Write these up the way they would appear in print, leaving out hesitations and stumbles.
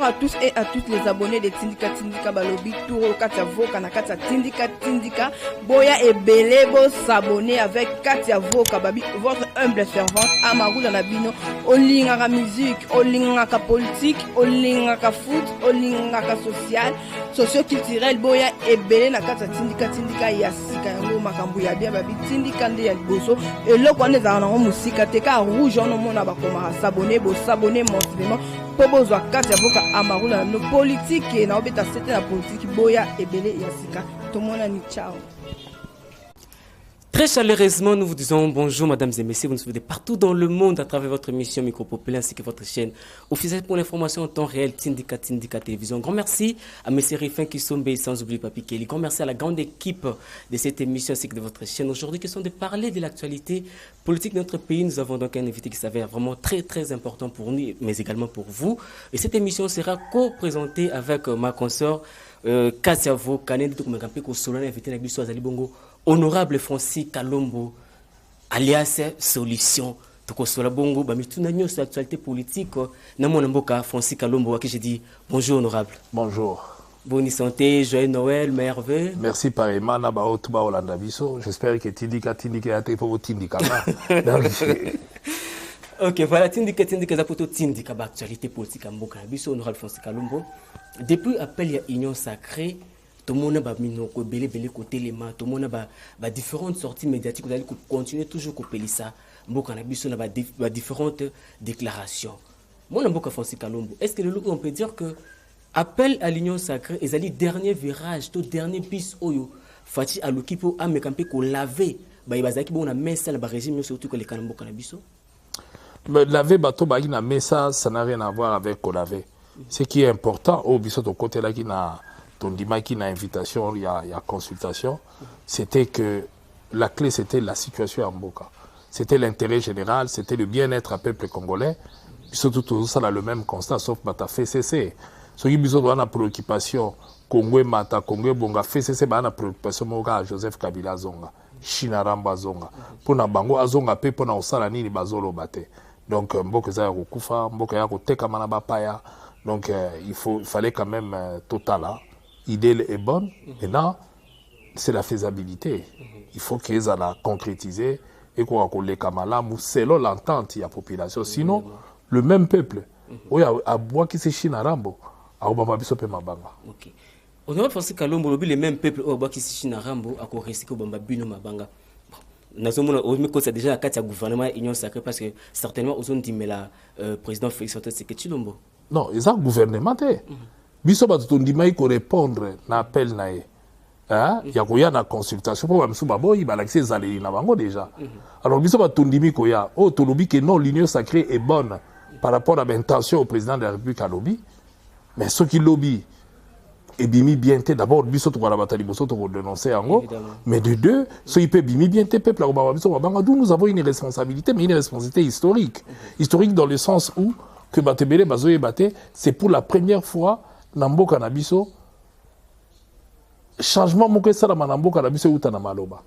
Bonjour à tous et à toutes les abonnés de Tindika Tindika Balobi Touro Katia Voka na Katia Tindika Tindika Boya et Belebo s'abonner avec Katia Voka Babi, votre humble servante Amarou dans la bino. Olingaka musique, olingaka politique, olingaka foot, olingaka social, socio-culturel. Boya et Belé na Katia Tindika Tindika Yasika yango makambu ya bien Babi Tindika nde ya liboso. Et là quand on a musika teka rouge on mona bakoma s'abonner, bo s'abonner mensuellement. Pobozwa Katia Voka Amarou na no politique na obeta c'était la politique Boya et Belé Yasika. Tout le monde ni ciao. Très chaleureusement, nous vous disons bonjour, mesdames et messieurs. Vous nous suivez partout dans le monde à travers votre émission Micropopulaire ainsi que votre chaîne officielle pour l'information en temps réel Tindika Tindika Télévision. Grand merci à M. Rifin Kisombe, sans oublier Papi Kelly. Grand merci à la grande équipe de cette émission ainsi que de votre chaîne. Aujourd'hui, question de parler de l'actualité politique de notre pays. Nous avons donc un invité qui s'avère vraiment très très important pour nous, mais également pour vous. Et cette émission sera co-présentée avec ma consœur Katia Voka, invité Bongo. Honorable Francis Kalombo, alias Solution. Tokosola Bongo, Bamituna Nyo sur l'actualité politique. Namon Mboka, Francis Kalombo, à qui j'ai dit bonjour, honorable. Bonjour. Bonne santé, joyeux Noël, merveille. Merci pareillement, Nabao Tuba Olanda Biso. J'espère que Tindika Tindika a été pour Tindika. Ok, voilà, Tindika Tindika Zapoto Tindika, actualité politique à Mboka Biso, honorable Francis Kalombo. Depuis appel à Union Sacrée, tout le monde a belé côté les mains, tout le monde a différentes sorties médiatiques, vous allez continuer toujours à péler ça. Mboka Biso a différentes déclarations. Moi, Mboka Francis Kalombo, est-ce que on peut dire que appel à l'union sacrée, et le dernier virage, tout dernier bis oyo, Fati Aluki pour amekampe ko laver, bazaki bon na messa le régime surtout que les Kanamboka Biso. Laver bateau na messa, ça n'a rien à voir avec ko laver. Ce qui est important au biso de côté là qui n'a ton dima qui n'a invitation, il y a consultation, c'était que la clé c'était la situation à Mboka. C'était l'intérêt général, c'était le bien-être à peuple congolais. Surtout tout ça a le même constat, sauf Bata FCC. Ce qui besoin de la préoccupation, Congo Mata, Congo Bonga, FCC, bah na préoccupation Moga, Joseph Kabila Zonga, Shinaramba Zonga. Pour na bango Azonga pe pour na osala ni bazolo bate. Donc Mboka za kufa, Mboka ya koteka manaba paya. Donc il fallait quand même total là. L'idée est bonne, maintenant c'est la faisabilité. Il faut qu'ils aient la concrétiser et qu'on ait les Kamala selon l'entente de la population. Sinon, le même peuple, a bois qui se chine à Rambo, a Obama Bisope Mabanga. Ok. On a pensé qu'à l'ombre, le même peuple, au bois qui se chine à Rambo, a corrigé au Bamba Bino Mabanga. Nous avons déjà un gouvernement Union Sacrée parce que certainement, aux zones mais la président Félix Antoine Tshisekedi. Non, ils ont gouvernement. Biso batondima iko répondre na appel na ye. Ya koya na consultation pour bamsu baboyi balakise zaleli na bango déjà. Alors biso batondimi koya o tolobi que non l'union sacrée est bonne par rapport à l'intention au président de la République à lobby. Mais ce qui lobby et bimi bien té d'abord biso to la bataille biso to dénoncer yango. Mais de deux, ce qui peut bimi bien té peuple la biso babanga d'où nous avons une responsabilité mais une responsabilité historique. Historique dans le sens où que batebele bazoye baté, c'est pour la première fois Namboka Nabiso, changement moko sala Namboka Nabiso uta na maloba.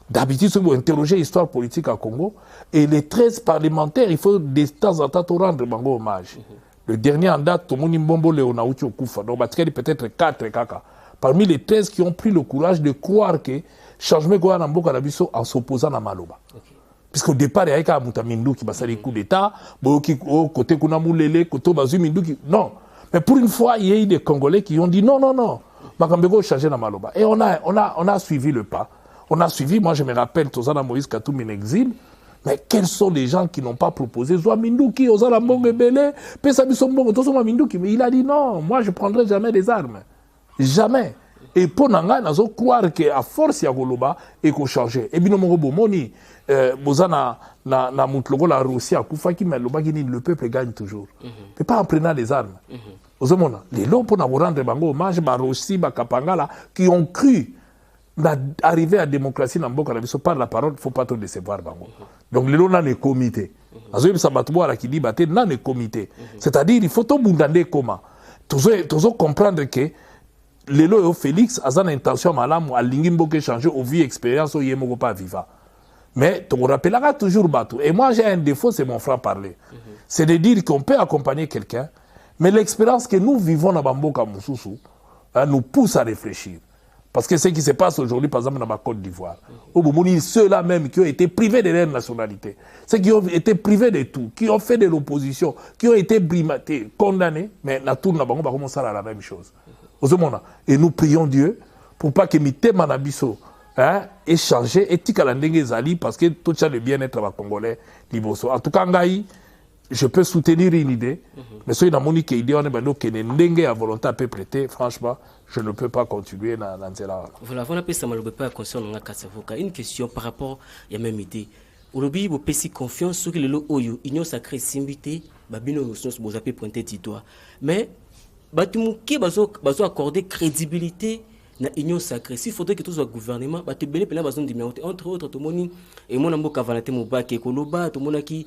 D'habitude, si vous interrogez l'histoire politique à Congo, et les 13 parlementaires, il faut de temps en temps rendre bango hommage. Le dernier en date, Tomoni Mbombo Leonauti Okufa, donc peut-être 4 kaka. Parmi les 13 qui ont pris le courage de croire que changement quoi Namboka Nabiso en s'opposant à maloba. Puisqu'au départ, il y a un Mindu qui va faire les coups d'État, côté Kunamulele, côté Bazu Mindu qui... Non. Mais pour une fois, il y a eu des Congolais qui ont dit non, non, non. Makambego changer na maloba. Et on a suivi le pas. On a suivi, moi je me rappelle, Tozana Moïse Katoum en exil. Mais quels sont les gens qui n'ont pas proposé Zoa Minduki, Ozala Mbonge Belé, Pesa Bissombongo, Tozoma Minduki. Mais il a dit non, moi je ne prendrai jamais des armes. Jamais. Et pour Nanga, nous allons croire qu'à force, il y a Goloba et qu'on change. Et bien, nous Moni, Bozana, na Moutlogo, la Russie, à Koufaki, mais le peuple gagne toujours. Mais pas en prenant des armes. Les lots pour nous rendre bango hommage, Russie, Kapangala, qui ont cru arriver à la démocratie dans Mboka Nabiso par la parole, il ne faut pas trop décevoir bango. Donc, les lots dans les comités. Azoïb Sabatouara qui dit, dans les comités. C'est-à-dire, il faut tout le monde comment. Toujours comprendre que les lots Félix a une intention malam à l'ingimboke changer au vie expérience au yemoko pas vivant. Mais tu me rappelleras toujours Batou. Et moi j'ai un défaut, c'est mon franc-parler. C'est de dire qu'on peut accompagner quelqu'un, Mais l'expérience que nous vivons dans Bamboka Moussoussou nous pousse à réfléchir. Parce que ce qui se passe aujourd'hui, par exemple, dans la Côte d'Ivoire, ceux-là même qui ont été privés de leur nationalité, ceux qui ont été privés de tout, qui ont fait de l'opposition, qui ont été brimatés, condamnés, mais la tour va commencer à la même chose. Et nous prions Dieu pour pas que Mité Manabiso ait changé, et Tikalandenge Zali, parce que tout ça le bien-être va congolais, Liboso. En tout cas, je peux soutenir une idée, mais si on a une idée, on a volonté à peu prêter, franchement, je ne peux pas continuer dans cela. Voilà, on appelle ça pas concernant une question par rapport à la même idée. Aujourd'hui, vous avez confiance sur le Oyo, Union sacrée Simbité, Babino vous avez pointé du doigt. Mais, qui va accorder crédibilité na union sacrée. S'il faudrait que tout soit gouvernement, bah tu belé pela bazon dimérité entre autres tout moni et mon ambo kavanate mobake koloba tout mona qui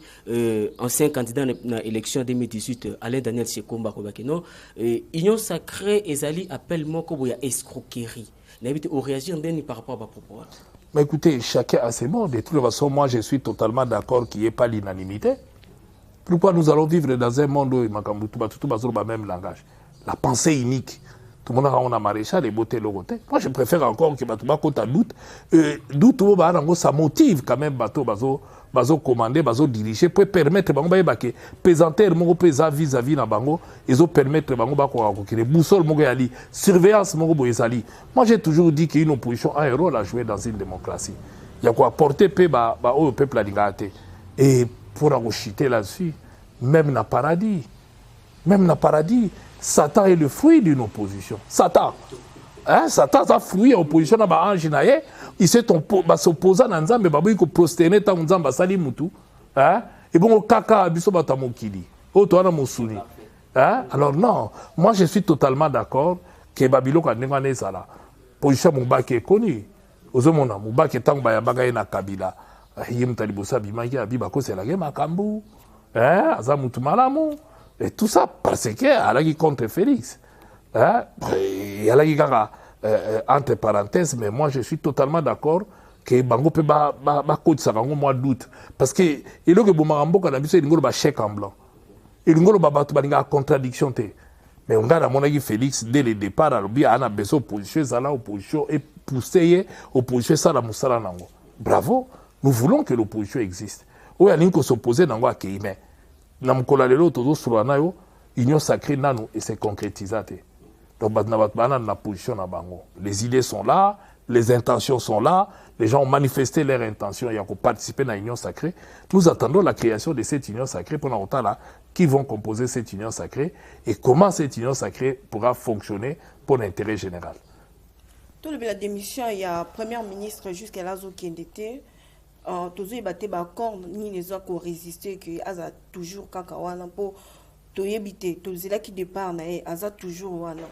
ancien candidat na élection 2018 Alain Daniel Sekomba kobake non union sacrée ezali appel moko boya escroquerie. N'habite au réagir ndeni par rapport à propos. Mais écoutez, chacun a ses mots. De toute façon, moi je suis totalement d'accord qu'il n'y ait pas l'unanimité. Pourquoi nous allons vivre dans un monde où il y a même langage, la pensée unique. Tout le monde a maréchal et beauté le côté. Moi, je préfère encore que Batouba Kota doute. Doute, ça motive quand même Bateau Bazo commander, Bazo diriger pour permettre que pesanteur mon pesa vis-à-vis na bango, ils ont permettre bango que les boussoles mon yali, surveillance mon boyali. Moi, j'ai toujours dit qu'une opposition a un rôle à jouer dans une démocratie. Il y a quoi porter au peuple à l'ingate. Et pour enchiter là-dessus, même dans le paradis, Satan est le fruit d'une opposition. Satan a fruit d'opposition dans l'ange. Il s'est opposé à Nzambe, il s'est prosterné à Nzambe, sali mutu. Et bon, kaka abiso batamokili. Alors non, moi je suis totalement d'accord que Babylone a négocié ça là. Position Moubaki est connue. Ozomona Moubaki est tango bayabaga na Kabila. Yem talibosa bimaki abibako c'est la guerre makambu. Azamutu malamu. Et tout ça parce qu'elle a contre Félix. Elle a entre parenthèses, mais moi je suis totalement d'accord que Bango peut coach ça mois d'août. Parce que il y a que Bomarambo quand il y a chèque en blanc. Il y a contradiction. Mais on a mon avis Félix dès le départ, il a besoin d'opposition, ça là opposition et pousser opposition ça la moussala nango. Bravo, nous voulons que l'opposition existe. Oui, il y a s'opposer nango à Kéimé. Union sacrée nano et c'est concrétisé. Donc la position na bango. Les idées sont là, les intentions sont là, les gens ont manifesté leurs intentions et ont participé à l'union sacrée. Nous attendons la création de cette union sacrée pendant longtemps là, qui vont composer cette union sacrée et comment cette union sacrée pourra fonctionner pour l'intérêt général. Tout le la démission, il y a premier ministre jusqu'à l'Azo qui était. Toujours il battait d'accord ni les autres qui résister que aza toujours kakawana pour toyebite tous là qui départ na aza toujours wana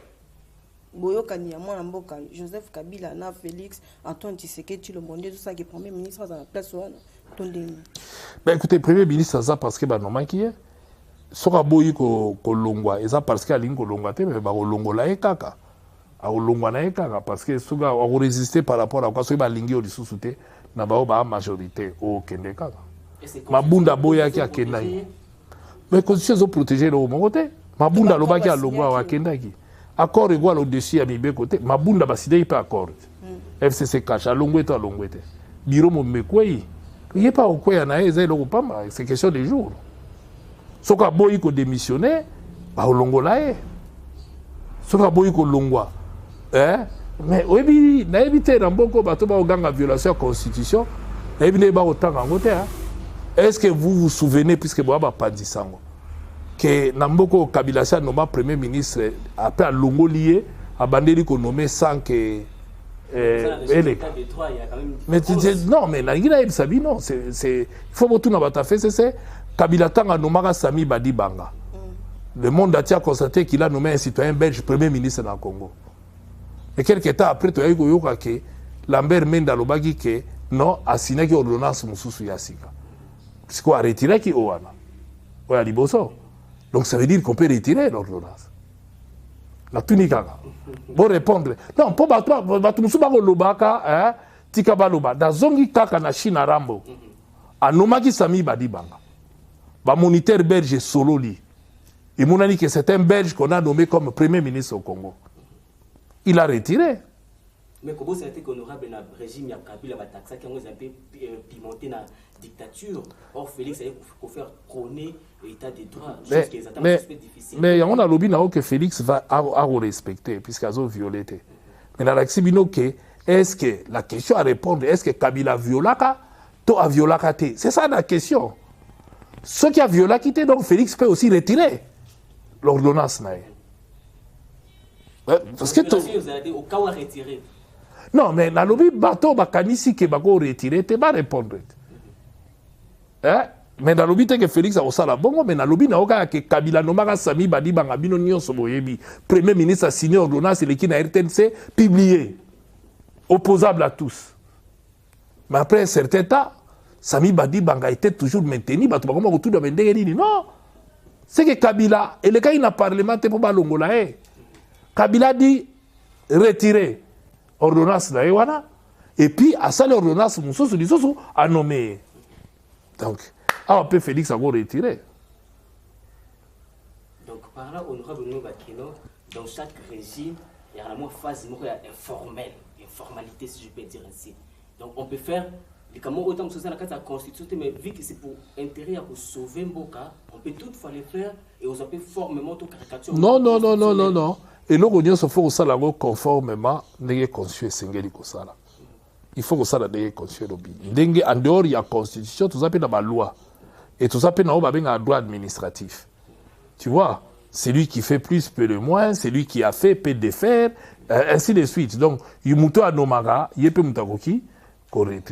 boyoka ni ya mwana mboka Joseph Kabila na Félix Antoine Tshisekedi le monde tout ça qui premier ministre à la place wana tondeni. Ben écoutez, premier ministre ça parce que ba normal qui est sora boyi ko longwa et ça parce que alingo longwa te mais ba longola e kaka a longwa na e kaka parce que soga a résister par rapport à quoi so ba lingi o lisusu na ba majorité au Kenya. Mabunda boya qui a Kenya. Mais constitution zo protéger le côté. Mabunda loba qui a longwa wa Kenya qui. Accord égale au-dessus à mi côté. Mabunda baside pas accord. FCC cache à longwete à longwete. Biro mo mekwei. Il y a pas au quoi na eza le pas c'est question de jours. Soka boyi ko démissionner ba longola e. Soka boyi ko longwa. Mais oui, na évité Ramboko Batoba Oganga violation de la Constitution, na évité ba autant en côté. Est-ce que vous vous souvenez, puisque vous n'avez pas dit ça, que Namboko Kabila a nommé Premier ministre après à Longolié, à Bandeli qu'on nommé sans que. Mais non, mais il sabi non, il faut que tout n'a fait, c'est Kabila a nommé Sami Badi Banga. Le monde a constaté qu'il a nommé un citoyen belge Premier ministre dans le Congo. Et quelques temps après, tu as eu que Lambert Menda Lobagi que non, a signé que l'ordonnance Moussou Yassika. C'est quoi, retirer qui Oana? Oui, à Liboso. Donc ça veut dire qu'on peut retirer l'ordonnance. La tunika. Bon répondre. Non, pour battre Moussou Bago Lobaka, Tikaba Loba, dans Zongi Kaka na China Rambo, à Nomaki Sami Badibanga, ba moniteur belge solo li. Et mon ami que c'est un Belge qu'on a nommé comme Premier ministre au Congo. Il a retiré. Mais comment ça a été honorable dans le régime Kabila Bataxa qui a un peu pimenté dans la dictature? Or, Félix a faire prôner l'état des droits. Mais on a lobby que Félix va respecter, puisqu'il a violé. Mais dans l'accès est-ce que la question à répondre, est-ce que Kabila violaka, toi a violaka? C'est ça la question. Ce qui a violé, donc Félix peut aussi retirer l'ordonnance. Parce que au cas où retirer. Non, mais dans le lobby, bateau, bakanisi qui va retirer, tu vas répondre. Mais dans le lobby, que Félix a aussi la bonne, mais dans le lobby, que Kabila Nomara Sami Badi Bangabino Nyon Soboyebi, Premier ministre a signé l'ordonnance et qui n'a RTNC publié, opposable à tous. Mais après un certain temps, Sami Badi Banga était toujours maintenu, non. C'est que Kabila, et le cas il n'a parlement pour Balongola, Kabila dit retirer ordonnance d'Aïwana, et puis à ça l'ordonnance, Moussousou a nommé. Donc, on peut Félix a retiré. Donc, par là, honorable Bakino, dans chaque régime, il y a une phase informelle, une formalité, si je peux dire ainsi. Donc, on peut faire, comment autant que la Constitution, mais vu que c'est pour intérêt à sauver Mboka, on peut toutefois le faire et on peut formellement tout caricature. Non. Et nous, il faut que ça conformément n'est conçu Sengeli Kosala. Il faut que ça soit conçu lobby. En dehors, il y a la Constitution, tout ça peut dans la loi. Et tout ça peut dans un droit administratif. Tu vois, celui qui fait plus peut le moins, celui qui a fait peut défaire, ainsi de suite. Donc, il y a Mouto à Nomara, il y a Mutakoki,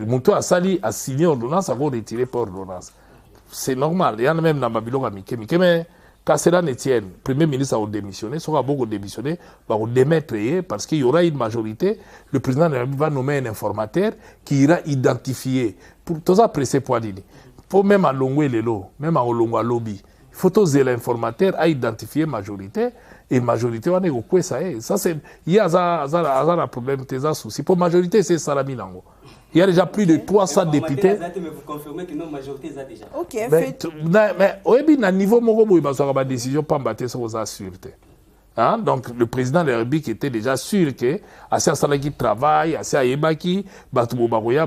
Mouto à Sali, a signé ordonnance, a retiré par ordonnance. C'est normal. Il y en a même dans Babylone à Miké. Mais quand cela ne tienne, le Premier ministre a démissionné, sera beaucoup démissionné, va démettre parce qu'il y aura une majorité. Le président va nommer un informateur qui ira identifier. Pour tout ça, pressé pour dire. Pour même à Longwe Lelo, même à Olongwa Lobby, il faut que l'informateur a identifié majorité et majorité on est au quoi ça est. Ça c'est il y a un problème, des soucis. Pour majorité c'est Salami Nango. Il y a déjà plus de 300 députés. Mais vous confirmez que non majorité ça déjà. OK, mais au niveau Morobo il va avoir une décision pas battre sur la sûreté. Hein? Donc le président de la République était déjà sûr que assez ça qui travaille, assez Ayebaki, Batubo Baroya,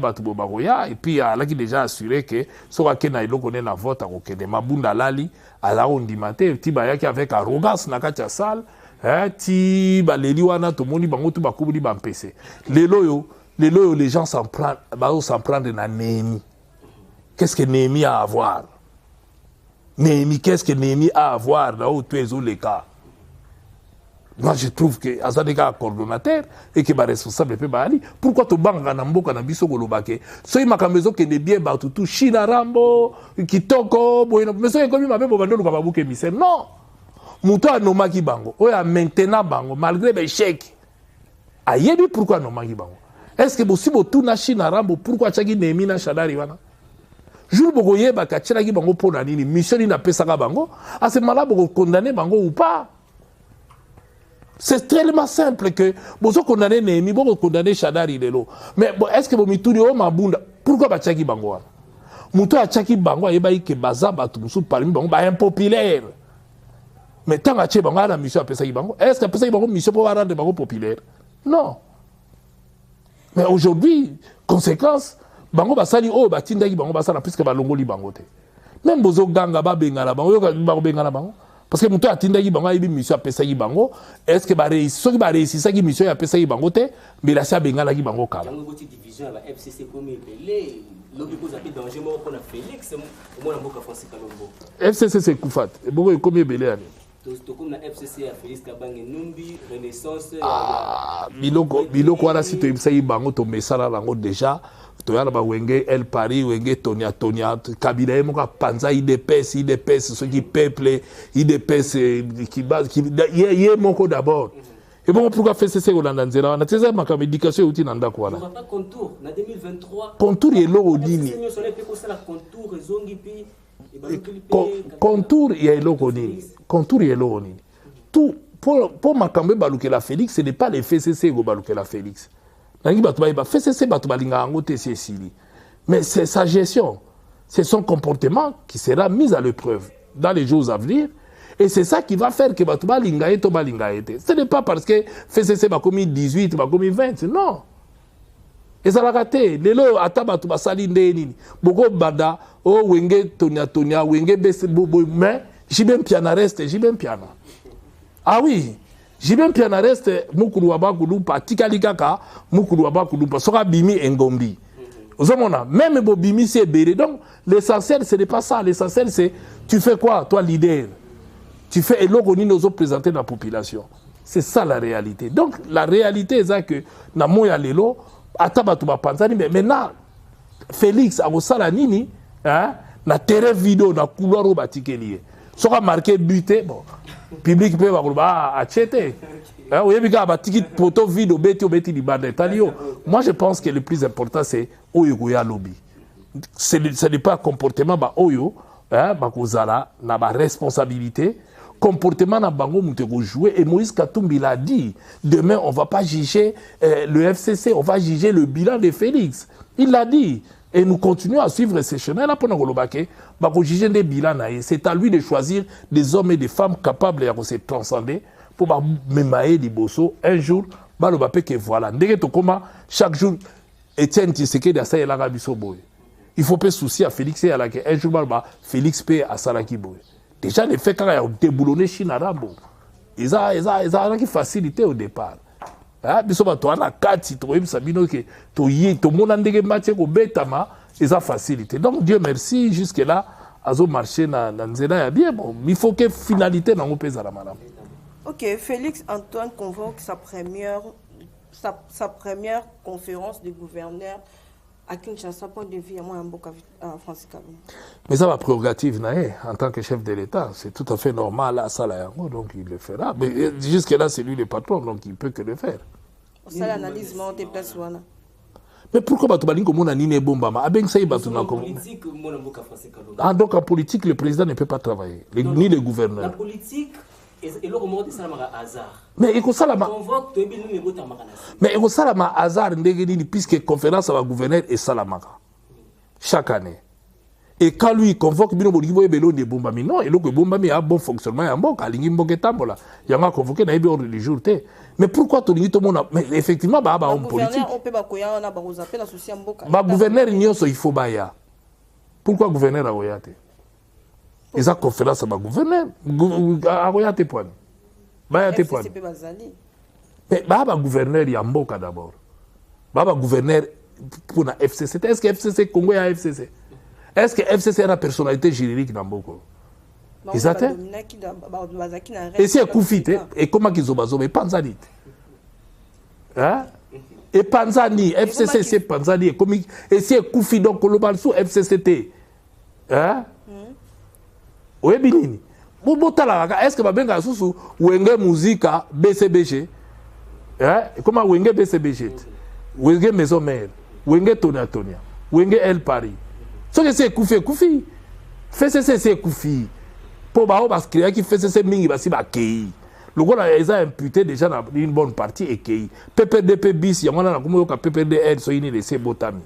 et puis il a déjà assuré que soit que na ilo connaît la vote à Okene Mabunda Lali à la ondimate, ti ba yaki avec arrogance na katia salle, ti ba leli wana to moni bango tu ba kubuli ba mpese. Les loyo les gens s'en prennent na Néhémie. Qu'est-ce que Néhémie a à voir? Qu'est-ce que Néhémie a à voir là où tu es les cas? Moi, je trouve que Azadeka est coordonnateur et que est responsable de Bali. Pourquoi tu banques en Amboka na biso golobake? So il m'a maison que des biens tout China Rambo, Kitoko, Boyno. Mais so comme il m'a fait pour vendre le babuke misère. Non. Mouto a nomaki bango. Oya maintenant bango malgré les chèques. Ayebi pourquoi nomaki bango? Est-ce que possible tout na China Rambo pourquoi chaki Néhémie na Shadari wana? Jour bogoye ba kachira ki bango pour nani mission ina pesaka bango. À ce moment-là bogo condamner bango ou pas? C'est tellement simple que vous condamnez Néhémie, vous condamnez Shadari Lelo. Mais est-ce que vous mettez au Mabunda? Pourquoi vous avez Bango? Mouto a Tchaki Bango, et que Baza Batumsou parmi Bango, impopulaire. Mais tant que Bango a la mission à Pessaï Bango, est-ce que Pessaï Bango mission pour rendre Bango populaire? Non. Mais aujourd'hui, conséquence, Bango Basali, oh, Batindaki Bango Basala, puisque Balongoli Bango. Même Bozo Ganga Bengala Bango, Bengala Bango. Parce que Mouto a Tindaki Bango, il y a une mission à Pessaï Bango. Est-ce que ceux qui réussissent ça, qui mission à Pessaï Bango, mais là, c'est Bengala qui Bango Kala. Dans une division avec FCC comme belé, l'homme pose un peu danger, moi, on a Félix, moi, on a beaucoup français Kalombo. FCC, c'est Koufat. Et beaucoup, combien belé année? Comme la FCC à Félix Kabange Numbi, Renaissance. Biloko, wana si tu Pessaï Bango, tu mets ça là, déjà. Toyana Wenge, El Paris, Wenge, Tonia, Kabila, Moka, Panza, il dépaisse, ceux qui peuplent, il dépaisse, qui base, il y a Moko d'abord. Et bon, pourquoi faire ceci au Landanzera? On a déjà ma communication outil Nanda quoi. On va pas contour, en 2023. Contour est l'eau au dîner. Contour il y a l'eau au dîner. Contour il y a l'eau au dîner. Tout, pour ma cambe balouke la Félix, ce n'est pas les FCC qui balouke la Félix. Mais c'est sa gestion, c'est son comportement qui sera mis à l'épreuve dans les jours à venir. Et c'est ça qui va faire que Batouba Lingaye, Toba Lingaye. Ce n'est pas parce que FCC va commis 18, va commis 20, non. Et ça l'a raté. Lelo ata Batouba Sali Ndenini. Boko Bada, oh Wenge Tonia, Wenge Besse Bobo, mais Jibem Piana reste, Jibem Piana. Ah oui, Jibem Piana reste, Mukuru Abakulupa, Tikalikaka, Mukuru Abakulupa, Sora Bimi Ngombi. Même Bobimi c'est béré. Donc l'essentiel ce n'est pas ça. L'essentiel c'est tu fais quoi, toi leader? Tu fais et l'orgoni nous a présenté dans la population. C'est ça la réalité. Donc la réalité c'est que na moya lelo atabatuba panzani mais maintenant Félix a osala nini hein na terrain vidéo na couloir au batikelier. Sera marqué buté bon. Public peut va acheter. Moi, je pense que le plus important, c'est Oyogoya Lobby. Ce n'est pas un comportement, na responsabilité. Comportement, na bango moutego jouer. Et Moïse Katumbi l'a dit. Demain, on ne va pas juger le FCC, on va juger le bilan de Félix. Il l'a dit. Et nous continuons à suivre ces chemins-là pour nous juger des bilans. C'est à lui de choisir des hommes et des femmes capables de se transcender pour me des bosso. Un jour, que voilà. Chaque jour, Etienne Tshisekedi a ça et l'Arabie Saoudite. Il faut pas soucier à Félix et à la un jour, Félix paie à Saraki Boy. Déjà, les faits quand il y a déboulonné Chine arabe, ils ont une facilité au départ. Biso bato ana kati to yebisa bino ke to yi to mona ndenge match ko betama eza facilité. Donc Dieu merci jusque là azo marcher na nzela ya bien bon il faut que finalité na ngopeza la malamu. OK, Félix Antoine convoque sa première conférence de gouverneur à Kinshasa pour deviner moi en Francis Kabila. Mais ça va prérogative naé en tant que chef de l'État, c'est tout à fait normal à ça là donc il le fera. Mais jusque là c'est lui le patron donc il peut que le faire. Ça l'analyse moi des places wana. Mais pourquoi batu balingo mona nini bombama abeng sai batu na comme donc en politique le président ne peut pas travailler ni le gouverneur. La politique et le remonte ça m'a hasard. Mais il ça la convoque to ebinu ne bota makana. Mais il ça la hasard ndenge nini puisque conférence va gouverneur et salamaka chaque année. Et quand lui convoque bino bolivo ebelo de bombami non et le bombami a bon fonctionnement ya mboka alingi mboka tambola yanga convoqué na ebe ordre du jour té. Mais pourquoi tout le monde mais effectivement ba homme politique on peut ba koya na ba rozape na souci mboka. Ba gouverneur nyonso il faut baya. Pourquoi gouverneur a oyate? Ils ont conférence à ma gouverneur. A oyate point. Ba yate point. Mais ba gouverneur ya mboka d'abord. Ba gouverneur pour la FCC. Est-ce que FCC Congo ya FCC? Est-ce que FCC a une personnalité juridique dans Boko? Ils attendent. Et si elle coufite, et comment qu'ils ont besoin? Et Panzani. Hein? Et Panzani, FCC c'est Panzani. Et si elle coufite, donc on le parle sous FCCT. Hein? Oui, Binini. Est-ce que Babenga sous Wenge Musica BCBG? Hein? Comment Wenge BCBG? Wenge Maison Mère. Wenge Tonia, Wenge El Paris. Ce que c'est Koufi. FCC c'est Koufi. Pour parce qu'il y a qui fait ces mingi basi ba kei. Le gars ils a imputé déjà dans une bonne partie et kei. PPDP bis y a na comme ka PPDL so ini laisser botami.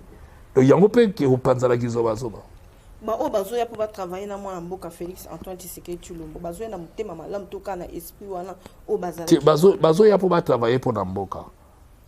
Donc yango pe ki opanza la kizoba zoba. Ba o bazo ya pour travailler na moi mboka Félix Antoine Tshisekedi Tshilombo. Bazo na mutema malamu toka na esprit wana o bazala. Bazo ya pour travailler pour na mboka.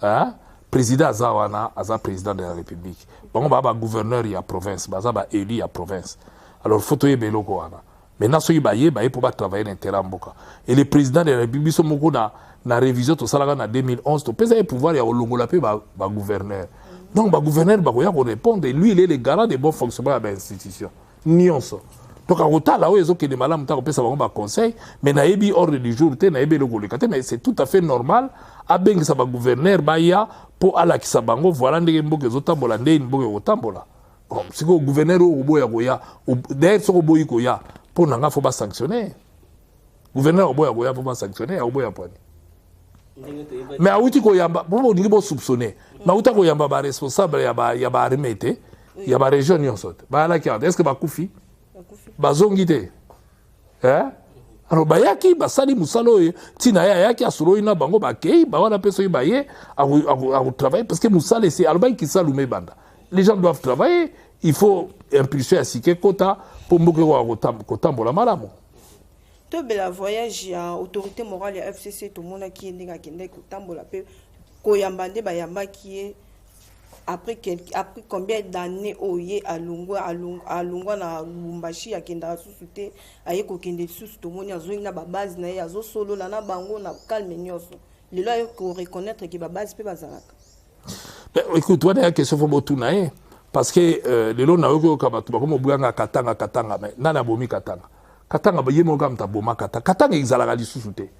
Hein? Président Azawana, Aza président de la République. Bon, bah, gouverneur y a province, bah, élu à province. Alors, faut y aller wana. Maintenant, ceux qui pour travailler dans terrain mboka. Et le président de la République, sont beaucoup dans la révision tout ça là en 2011. Tu peux pouvoir y avoir l'ongolapé bah gouverneur. Donc, bah gouverneur bah y répondre. Lui, il est le garant des bons fonctionnements de l'institution. Nyonso. Donc, à autant là où ils ont que les malades ont ça va conseil, mais naïbi ordre du jour, naïbi le golekate, mais c'est tout à fait normal. Abeng ça va gouverneur baya pour ala kisabango voilà ndenge mboke zotambola ndenge mboke otambola. Bon, c'est que le gouverneur au boya goya, d'ailleurs sur boyi goya pour nanga faut pas sanctionner. Gouverneur au boya goya faut pas sanctionner au boya point. Mais a outi ko yamba, bon on dit bon soupçonner. Mais outa ko yamba ba responsable ya ba remete, ya ba région nyonso. Ba la carte, est-ce que ba kufi? Ba zongite. Hein? Alors bayaki basali musalo tina ya yaki asuro ina bango bakei ba wana peso ibaye à travailler parce que musale c'est alba qui salume banda. Les gens doivent travailler, il faut impulser à sike kota pour mboke wa kotambola malamu. tobela voyage ya autorité morale ya FCC tomona ki ndenge akende kotambola pe koyamba nde bayambaki ye après combien d'années oye alungwa na Lubumbashi akenda susu te aye kokende susu tomoni azongi na babase na ye azosolola na bango na calme nyonso lelo aye ko reconnaître que babase pe bazalaka. Écoute, toi, il y a une question parce que les lois n'ont pas comme Bouanga Katanga, mais Nana Bomi Katanga. Katanga, il y a un Boma Katanga. Katanga, ils allaient aller sous-souter.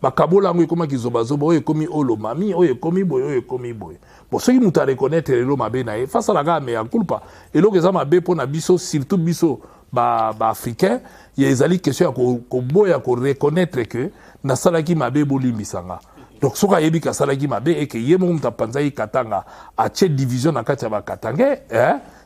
Makabola, comment ils ont basé, comme Olo Mami, comme Boy, comme Boy. Bon, ceux qui nous reconnaître les lois Mabé, face à la gamme, mais en culpa. Et l'eau que Mabé pour Nabiso, surtout Biso, africain, il y a des questions qu'on boit, qu'on reconnaître que Nasalaki Mabé Bolimbisanga. Donc, ce qu'il y a salagi mabe et que yemo mtapanzai katanga a tche division na katiaba katanga,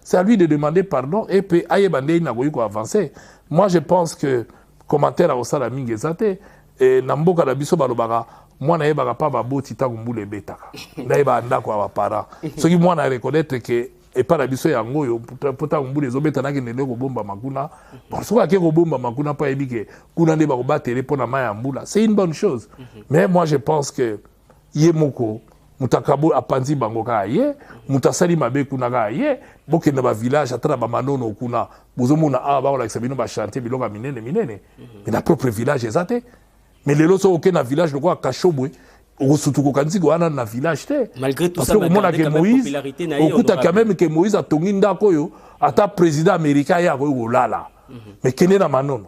c'est à lui de demander pardon et puis aye bande na goyi ko avancer. Moi, je pense que commentaire à osala mingezate et namboka la biso balobaka moi na yebaka pa baboti tangu mbule betaka. Na yeba ndako wa parents. Ce qui moi na reconnaître que et pas la biso yango yo pota mbule zobeta na kende ko bomba makuna. Bon, ce qui ko bomba makuna pa ebike kuna nde ba ko batele pona maya mbula. C'est une bonne chose. Mais moi je pense que yemoko mutakabo apanzi bango ka ye mutasali mabe kuna ka ye bokenda ba village atara ba manono kuna bozomona ba ko la sabino ba chanter bilonga minene mais na propre village ezate mais lelo so okena village le quoi kashobwe osutuko kanzi ko ana na village te malgré tout parce ça que mona que Moïse okuta quand même que Moïse a tongi ndako yo ata président américain ya ko lala mais kene na manono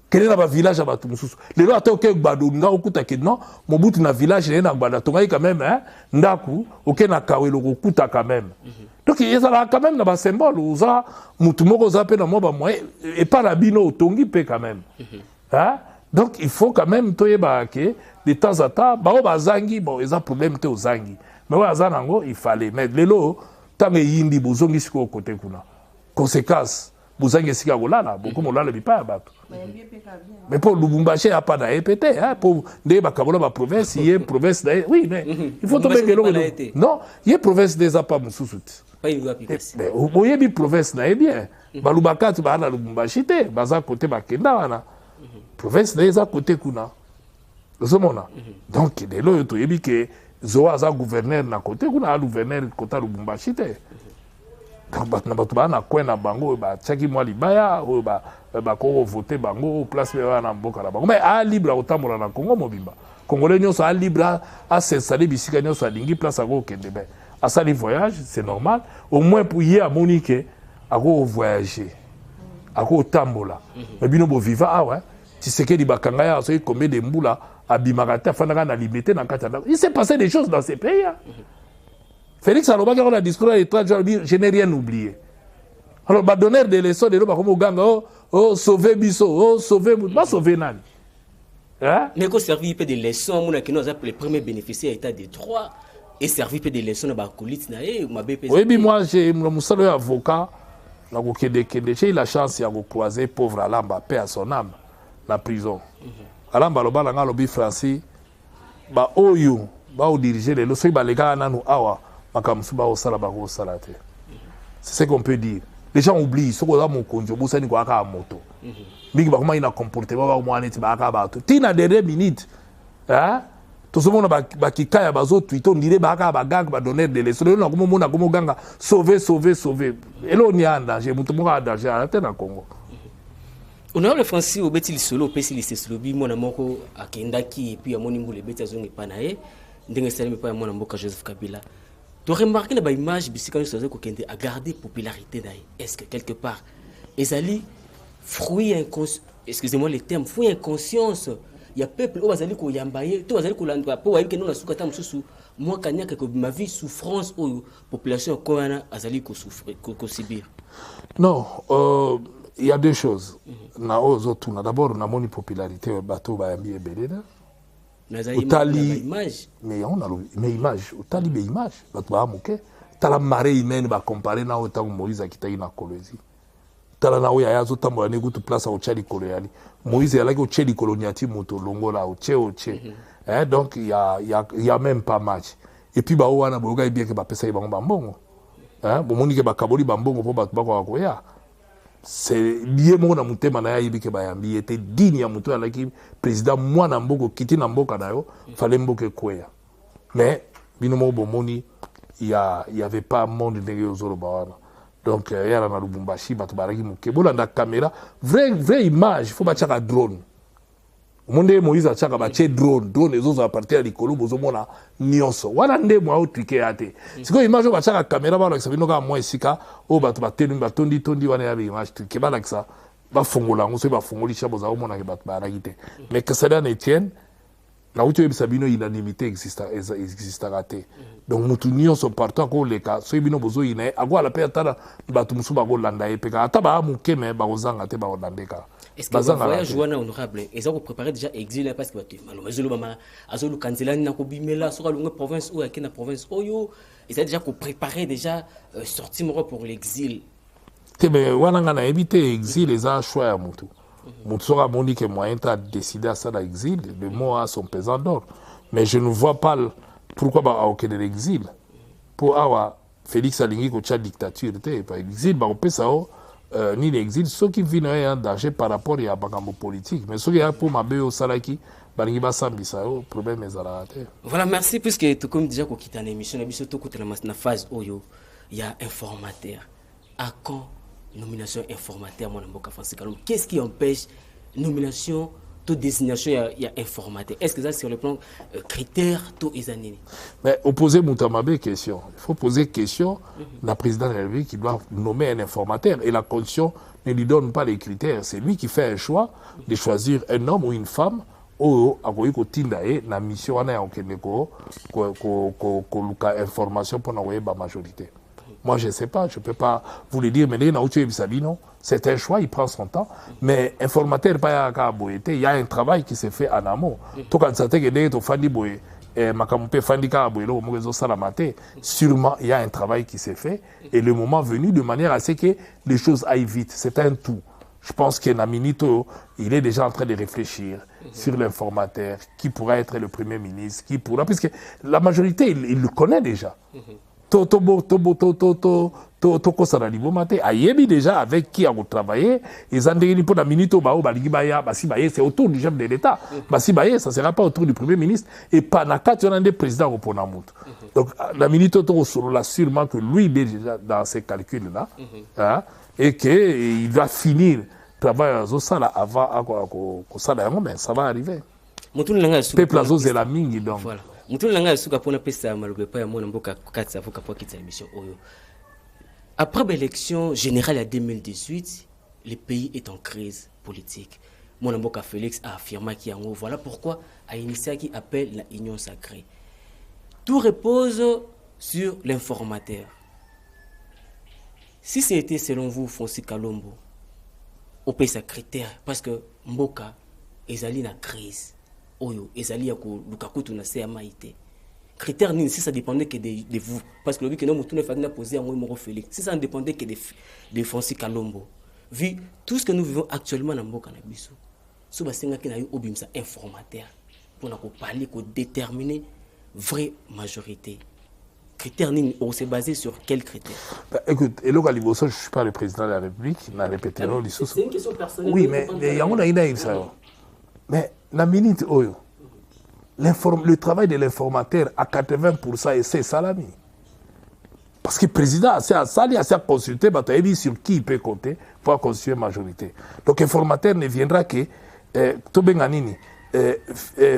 kene na ba village ya batu mususu lelo ata oke gbado nga okuta ke non mobutu na village na gbada tongai quand même ndaku oke na kawelo okuta quand même donc il y a quand même na ba symbole oza mutu moko za pe na mo ba moyen et pas la bino otongi pe quand même donc il faut quand même toyeba ke de temps en temps ba zangi bon ils ont problème te ozangi mais wa zanango il fallait mais lelo tange yindi bozongi siko côté kuna conséquence bozangi sika kolala beaucoup molala bipa bato mais pour Lubumbashi il n'y a pas d'AEPT pour des bakabola ba province il y a province oui mais il faut tomber que non il y a province des apa mususuti pas une application mais il y a une province na bien balubakati ba na Lubumbashi te baza côté bakenda wana province des à côté kuna ozomona donc de lo to yebi que zoa za gouverneur na côté kuna gouverneur côté Lubumbashi te na bato ba na kwena bango ba tchaki mwa libaya o ba ko voter bango place ba na mboka la bango mais a libre otambola na Congo mobimba congolais nyonso a libre a s'installer bisika nyonso alingi place a go kende be a sali voyage c'est normal au moins pour y a monique a go voyager a go tambola mais bino bo viva ouais si c'est que di bakanga ya so combien de mbula abimakata fanaka na liberté na katana il s'est passé des choses dans ces pays Félix Aloba qui a un discours je n'ai rien oublié. Alors, bah, donner des leçons de l'homme comme Ganga, sauver Bisso, sauver, pas sauver Nani. Mais qu'on servit des leçons, on a que nous avons les premiers bénéficiaires état des droits et servi des leçons dans la colite. Oui, mais moi, j'ai mon avocat, j'ai eu la chance de croiser pauvre Alamba, paix à son âme, la prison. Alamba, le lobby français, bah, Oyo, bah, diriger les leçons, bah, les gars, nanu awa. C'est ce qu'on peut dire. Les gens oublient, ce qu'on a mon conjoint, c'est qu'on a un moto. Mais il a un comportement, il a un bateau. Tu as des minutes. Tout ce monde qui a un tweet, on dirait qu'il y a un gang qui va donner des leçons. On a un gang sauver. Et là, on est en danger. On est en danger à la Congo. On a le français au Bétil Solo, Pessil, c'est le bi, mon amour, à Kendaki, et puis à mon imbo, les Bétil Zong et Panaé. Ndenge pas mon amour, Joseph Kabila. Tu as remarqué la image de a gardé popularité. Est-ce que quelque part, Ezali, fruit inconscient, excusez-moi les termes, fruit inconscience, il y a peuple, où Azali ko yambaye, tout Azali ko landwa, pour que nous la soukata msusu, moi kanya que ma vie souffrance ou population koana Azali ko souffrir, ko subir. Non, il y a deux choses. D'abord, on a mon popularité, bateau ba yambi ebelena. Utali mais on a mais image utali be image bato ba moke tala marée humaine ba comparer na autant Moïse akitaki na Kolwezi tala na oya yazo tambola ne kutu place au Tchadi coloniali Moïse yala ko Tchadi coloniati moto longola au Tché donc il y a même pas match et puis ba wana boga bien que ba pesa ba mbongo bon moni que ba kaboli ba mbongo po bato ba ko ya c'est lié mon mutema na yibi ke bayambi était digne ya muto alaki président mwana mboko kiti na mboka na yo fallait mboka kwea mais binomo bomoni il y avait pas monde ndenge ozolo bawana donc yala na Lubumbashi batu baraki muke bolanda caméra vraie image faut batcha drone monde Moïse atchaka bache drone ezoza partir ya likolo bozomona nyonso wana nde mwa utrike ate siko image batchaka caméra bana kisabino ka mwa esika o batu batenu batondi wana ya image trike bana kisa bafongola ngo so bafongolisha boza omona ke batu baraki te mais que cela ne tienne na uto yebisa bino unanimité existe raté donc mutu nyonso partout ko leka so bino bozo ina agwa la pe atala batu musuba ko landa epeka ata ba muke me ba ozanga te ba olandeka. Est-ce que le voyage honorable ils ont préparé déjà exil parce que malheureusement mama azolu kanzelani na ko bimela so ka longue province ou akina province oyo ils ont déjà préparé déjà sortir pour l'exil. Mais wana ngana éviter exil les a choix ya mutu. Mutu sera moni que moyen ta décider à ça l'exil, le mot a son pesant d'or. Mais je ne vois pas pourquoi ba aucun de l'exil. Pour avoir Félix Alingi ko cha dictature te pas exil ba opesa o ni l'exil ceux qui viennent en danger par rapport à bagambo politique mais ceux qui a pour mabe au salaki balingi ba sambisa o problème ezala te. Voilà, merci puisque tout comme déjà ko kita na émission na biso to ko na phase oyo il y a informateur. À quand nomination informateur mon mboka Francis Kalombo? Qu'est-ce qui empêche nomination toute désignation il y a informateur? Est-ce que ça sur le plan critère tout examiné? Mais opposer Moutamabe question. Il faut poser question la présidente de la République qui doit nommer un informateur et la condition ne lui donne pas les critères. C'est lui qui fait un choix de choisir un homme ou une femme ou akoyi ko tindae na mission wana ya okende ko luka information pour na ba majorité. Moi, je ne sais pas, je ne peux pas vous le dire, mais c'est un choix, il prend son temps. Mais informateur, il y a un travail qui s'est fait en amont. Sûrement, il y a un travail qui s'est fait. Et le moment venu, de manière à ce que les choses aillent vite. C'est un tout. Je pense que Naminito, il est déjà en train de réfléchir sur l'informateur, qui pourra être le Premier ministre, qui pourra... Puisque la majorité, il le connaît déjà. Tokosana libomate ayebi déjà avec qui a travaillé ils ont dit pour la minute bao baligi baya basi baye c'est autour du chef de l'État basi baye ça sera pas autour du Premier ministre et pas na quatre on a des présidents au Ponamut donc la minute to là sûrement que lui il est déjà dans ces calculs là hein, et que il va finir travail au sala avant ko sala mais ça va arriver peuple azo zela mingi donc voilà. Après l'élection générale en 2018, le pays est en crise politique. Mon amboka Félix a affirmé qu'il y a un voilà pourquoi a initié qui appelle la union sacrée. Tout repose sur l'informateur. Si c'était selon vous Francis Kalombo, au pays sa critère parce que Mboka est allé dans crise. Oyo ezali ya ko lukakutu na CMAIT critère ni si ça dépendait que de vous parce que le but que nous mutune fadina poser en moi Félix si ça ne dépendait que de Francis Kalombo vu tout ce que nous vivons actuellement dans mboka na biso so basenga ke na yo obimsa informateur pour na ko parler ko déterminer vraie majorité critère ni on s'est basé sur quel critère? Écoute Elo Kaliboso je suis pas le président de la République na répéter non c'est une question personnelle oui mais il y a une ça mais la minute oyo le travail de l'informateur à 80% et c'est salami parce que le président a consulté sur qui il peut compter pour constituer majorité donc l'informateur ne viendra que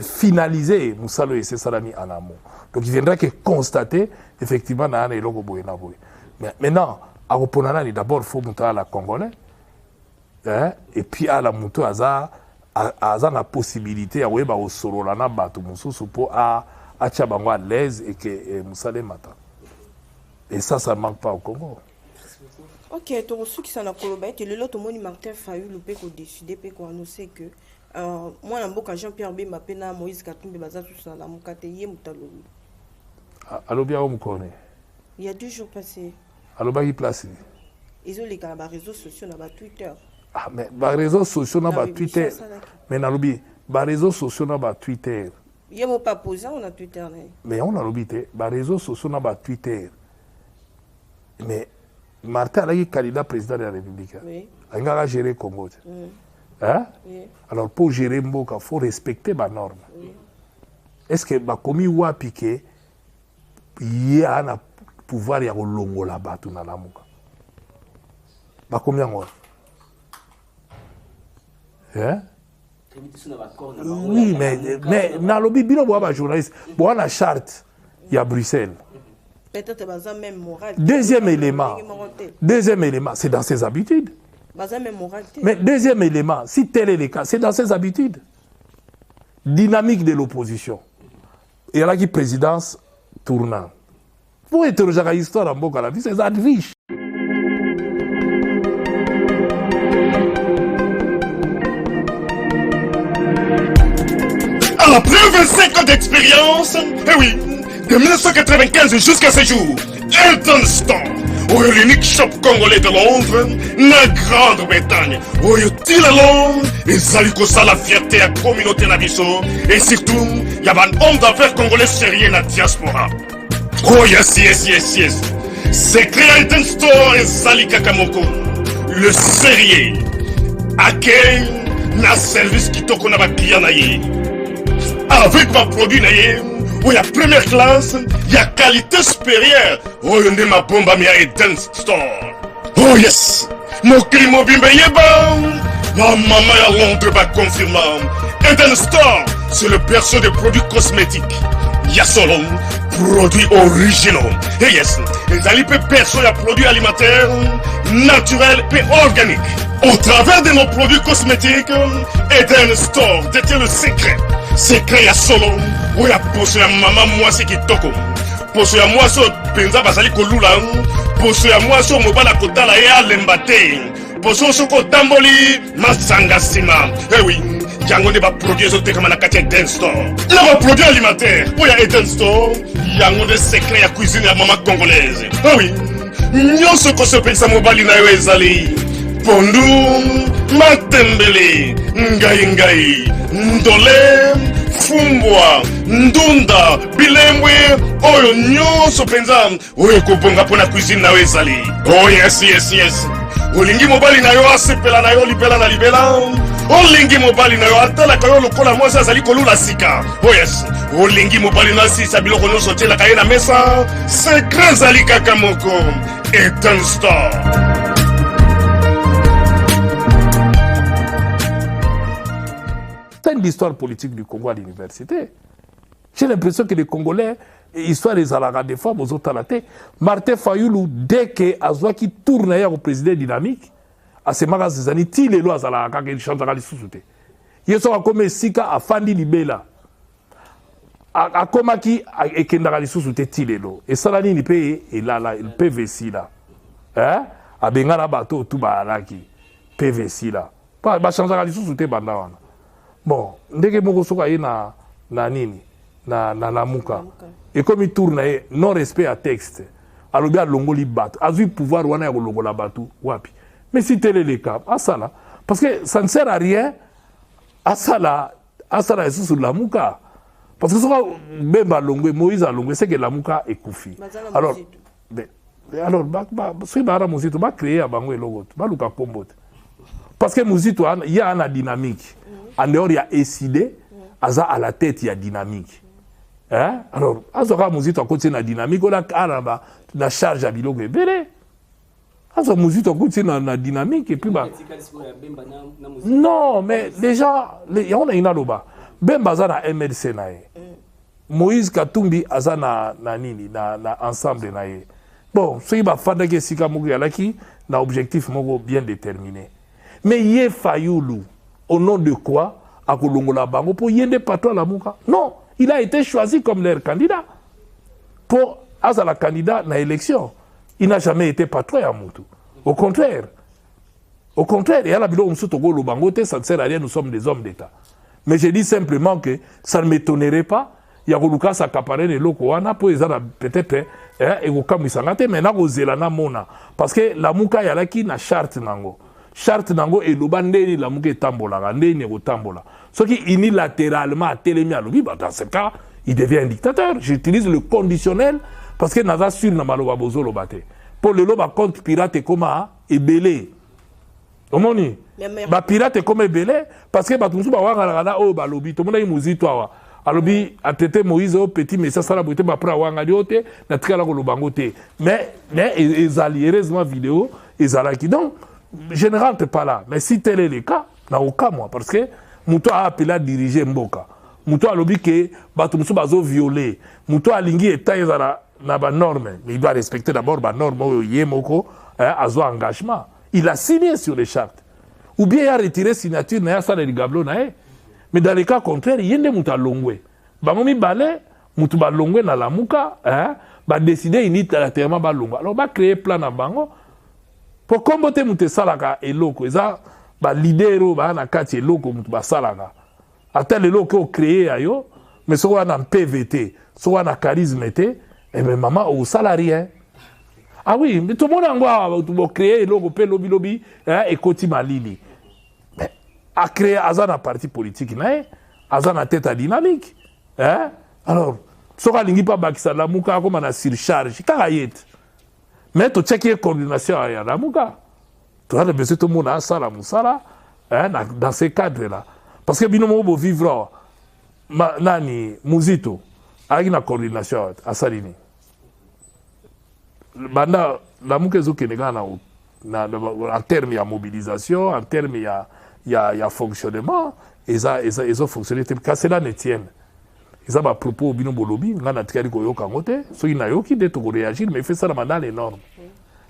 finaliser Moussalo et c'est salami en amont donc il viendra que constater effectivement mais maintenant à Oponanani d'abord il faut monter à la Congolais hein, et puis à la moto Aza la possibilité à weba au solo la na bato mususu pour à chabango à l'aise et que Moussale mata et ça manque pas au Congo. Ok, tout ce qui s'en a colobé que le lot moni Martin Fayulu le peut décider peut annoncer que moi la mboka Jean-Pierre Bemba pena Moïse Katumbi baza tout ça la mokate yé mutalobi. Allo bien on connaît. Il y a 2 jours passés. Allo ba qui place. Ils ont les réseaux sociaux na Twitter. Ah, mais les réseaux sociaux na Twitter. Mais na lobi, les réseaux sociaux na Twitter. Il n'y a pas posé on a Twitter. Mais on a lobi te, les réseaux sociaux na Twitter. Mais Martin a été candidat président de la République. Oui. Il a géré le Congo. Hein? Alors, pour gérer Mboka, il faut respecter les normes. Est-ce que ma commis ou a piqué, il y a un pouvoir de longo là-bas, tout dans la mouka? Ma combien on hein? Oui, mais dans le bibino, il y a un journaliste, il y a une charte, il y a Bruxelles. Peut-être même moral. Deuxième élément, c'est dans ses habitudes. Mais deuxième élément, si tel est le cas, c'est dans ses habitudes. Dynamique de l'opposition. Et il y a qui présidence tournant. Pour interroger l'histoire en Boka, c'est ça riche. Après 25 ans d'expérience, eh oui, de 1995 jusqu'à ce jour, Elton Store, l'unique shop congolais de Londres, la Grande-Bretagne, où il y a Londres, et ça la fierté à la communauté nabiso, et surtout, il y a un homme d'affaires congolais sérieux dans la diaspora. Oh yes, yes, yes, yes. C'est créé Elton Store et Zali Kakamoko, le sérieux, accueil, na service qui t'a qu'on a client naïe. Avec ma produit naïe, où il y a première classe, il y a qualité supérieure. Oh, il y a ma bombe à Mia Eden Store. Oh yes, mon climat bimbe yeba. Ma maman à Londres va confirmer. Eden Store, c'est le berceau des produits cosmétiques. Il y a solo produits originaux. Et yes, les alipes perso y a produits alimentaires, naturels et organiques. Au travers de nos produits cosmétiques, Eden Store détient le secret. Secret ya solo, où ya poso ya maman moi c'est qui toko. Poso ya moi so penza basali kolula, poso ya moi so mobala kotala ya lembate. Poso so ko tamboli masanga sima. Eh oui, yango ne ba produit so te kama na kati Eden Store. Le produit alimentaire, où ya Eden Store, yango de secret ya cuisine ya maman congolaise. Eh oui, nyonso ko so pensa mobali na yo ezali. Pondu, matembele, ngai, ndole, fumbwa, ndunda, bilembwe, oyo nyonso penza, oyo kobonga pona cuisine na wezali. Oh yes, yes, yes. Olingi mobali na yo asepela na yo libela na libela. Olingi mobali na yo atala kayo lokola mwasi azali kolula sika. Oh yes. Olingi mobali na si sabiloko nyonso tela kaye na mesa. Secret zali kaka moko. Eden Store. C'est l'histoire politique du Congo à l'université. J'ai l'impression que les Congolais, histoire des Alara des femmes, aux autres à la tête, Martin Fayoulou, dès que Azouaki tourne au président dynamique, à ces magasins, il les lois à la Kaka, il chante à la sous-souté. Il y a comme Sika à Fandi Libela. À Komaki, et Kendara les sous-souté, il lois. Et Salani, il paye, et là, il PVC là. Hein? À Bengala Bato, tout Bahalaki. PVC là. Pas changer à la sous-souté, Bandawana. Bon, ndenge moko soka ye na nini na lamuka et comme il tourne non respect à texte alobi a longoli bato azui pouvoir wana ya longola bato wapi mais si tel est le cas asala parce que ça ne sert à rien asala sur lamuka parce que soka Bemba longwe Moïse a longwe c'est que lamuka est koufi alors c'est bara muzito ba créer a bango logo ba luka pombo parce que muzito il y a une dynamique. En dehors, il y a Essidé, Aza à la tête, il y a dynamique. Hein? Alors, Azoka Mouzito à côté de la dynamique, on a Karaba, la charge à Bilog et Bélé. Azoka Mouzito à côté de la dynamique, et puis bah. Non, mais déjà, on a une aloba. Bemba Aza na MLC nae. Moïse Katumbi Aza na nini, na ensemble nae. Bon, ce qui va faire que Sika Mougri Alaki, na objectif mogo bien déterminé. Mais Yé Fayoulou. Au nom de quoi à Kolongola Bango pour yende patron la mouka? Non, il a été choisi comme leur candidat. Pour la candidat dans l'élection. Il n'a jamais été patron à Moutou. Au contraire. Au contraire, et à la bilo Moussoutogo Bango, ça ne sert à rien, nous sommes des hommes d'État. Mais je dis simplement que ça ne m'étonnerait pas. Il y a Goluka Sakapare et Lokoana pour les peut-être et au Kamisangate, mais n'a Zelana Mona. Parce que la mouka yalaki na charte nango. Charte nango et l'obandé la mouke tambola, ndé ko tambola. Ce qui unilatéralement a télémi à l'obi, dans ce cas, il devient un dictateur. J'utilise le conditionnel parce que naza sur na maloba bozo lobate. Pour le loba compte pirate et comment et belé. omoni ba pirate comme belé parce que bato musu ba wanga na o ba lobi to mona imuzi to awa alobi atete Moïse au petit mais ça sala boité ba pra wanga diote na tikala ko lobango te mais ezali heureusement vidéo ezalaki donc je ne rentre pas là mais si tel est le cas na aucun moi parce que muto a appelé à diriger mboka muto alobi que bato musu bazo violer muto alingi eta ezala na ba norme mais il doit respecter d'abord ba norme yemoko azo engagement. Il a signé sur les chartes. Ou bien il a retiré signature, il a fait le gablo. Mais dans le cas contraire, il y a des gens qui ont longé. Bamomi balé, mutu ba longé na la muka, ba décider unilatéralement ba longé. Alors ba créer plan na bango pour combattre mutu salaka eloko. Eza ba leader ba na kati eloko mutu ba salaka. Ata eloko ko créer ayo, mais so wana PVT, so wana charisme té, et ben maman au salarié. Ah oui, mais tout le monde a créé le lobby et Koti Malili. Mais a créé Azana parti politique, Azana tête à dynamique. Alors, si on n'a pas bakisa la mouka comme on a surcharge, mais tu checkes la coordination à la mouka. Tu as besoin tout le monde à ça, la moussala, dans ces cadres-là. Parce que binomo bo vivre, nani, Muzito, avec la coordination à Salini. Banda la mukezo kenegana en termes de mobilisation, en termes de fonctionnement, ils ont fonctionné car cela ne tienne. Ils ont à propos bino bolobi, ngana tikali ko yoka ngote, so ina yoki de to réagir mais fait ça dans les normes.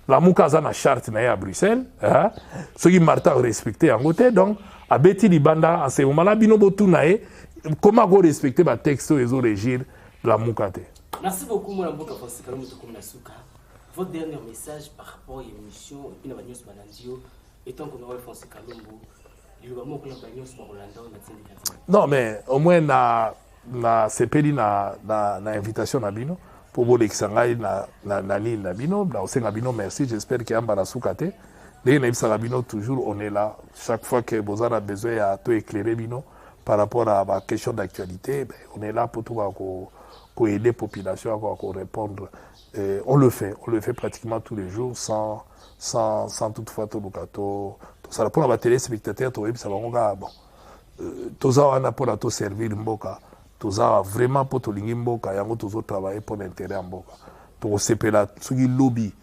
La mukaza na charte na à Bruxelles, so qui marta respecter en ngote donc a beti di banda en ce moment là bino botu nae comment go respecter ba texte ils ont régir la mukate. Merci beaucoup mon amboka Francis Kalombo comme Nasuka. Votre dernier message par rapport à l'émission et puis la news Banandio, étant qu'on aurait Francis Kalombo, il va manquer la news par Orlando. Non, mais au moins na CPD na invitation na bino pour vous l'exangai na ni na bino, na osenga bino merci, j'espère qu'il y a un barasukate. Les na bino toujours on est là chaque fois que vous avez besoin à tout éclairer bino par rapport à la question d'actualité, on est là pour tout pour aider la population à répondre. On le fait pratiquement tous les jours sans toutefois tout le gâteau. Ça pour la téléspectateur, ça va bon. Tout ça on a pour la servir mboka. Tout ça vraiment pour tout lingi mboka, yango toujours travailler pour l'intérêt mboka. Pour CPLA, ce qui lobby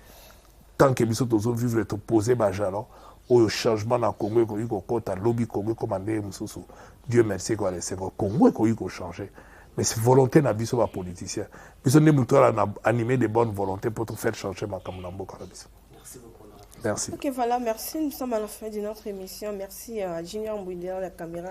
tant que biso toujours vivre te poser bajalo au changement dans Congo ko kota lobby Congo commandé mususu. Dieu merci quoi les Congo ko changer. Mais c'est volonté na biso ba politicien. Biso ne muto na animer de bonnes volontés pour tout faire changer ma kamlambo biso. Merci beaucoup. Merci. Ok, voilà, merci. Nous sommes à la fin de notre émission. Merci à Junior Mbouidera, la caméra.